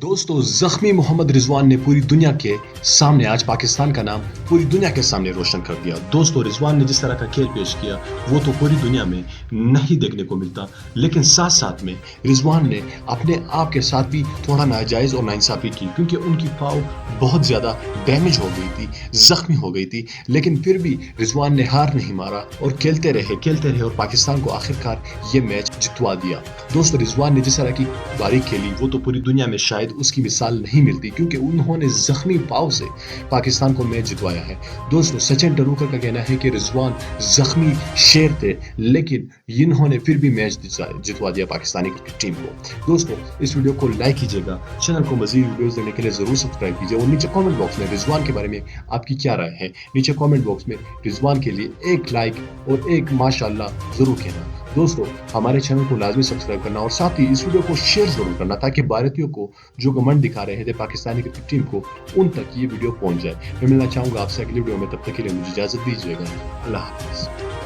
दोस्तों जख्मी मोहम्मद रिजवान ने पूरी दुनिया के सामने आज पाकिस्तान का नाम पूरी दुनिया के सामने रोशन कर दिया। दोस्तों रिजवान ने जिस तरह का खेल पेश किया वो तो पूरी दुनिया में नहीं देखने को मिलता, लेकिन साथ साथ में रिजवान ने अपने आप के साथ भी थोड़ा नाजायज़ और नाइंसाफ़ी की, क्योंकि उनकी पाव बहुत ज़्यादा डैमेज हो गई थी, ज़ख्मी हो गई थी, लेकिन फिर भी रिजवान ने हार नहीं मारा और खेलते रहे और पाकिस्तान को आखिरकार ये मैच जितवा दिया। दोस्तों रिजवान ने जिस तरह की बारी खेली वो तो पूरी दुनिया में शायद उसकी मिसाल नहीं मिलती, क्योंकि उन्होंने जख्मी पाव से पाकिस्तान को मैच जितवाया है। दोस्तों सचिन तेंदुलकर का कहना है कि रिजवान जख्मी शेर थे, लेकिन इन्होंने फिर भी मैच जितवा दिया पाकिस्तानी क्रिकेट टीम को। दोस्तों इस वीडियो को लाइक कीजिएगा, चैनल को मजीद वीडियोस देखने के लिए जरूर सब्सक्राइब कीजिए और नीचे कमेंट बॉक्स में रिजवान के बारे में आपकी क्या राय है, नीचे कमेंट बॉक्स में रिजवान के लिए एक लाइक और एक माशाल्लाह जरूर कहना। दोस्तों हमारे चैनल को लाजमी सब्सक्राइब करना और साथ ही इस वीडियो को शेयर जरूर करना, ताकि भारतीयों को जो कमेंट दिखा रहे थे पाकिस्तानी क्रिकेट टीम को, उन तक ये वीडियो पहुंच जाए। मैं मिलना चाहूंगा आपसे अगली वीडियो में, तब तक के लिए मुझे इजाजत दीजिएगा। अल्लाह हाफिज।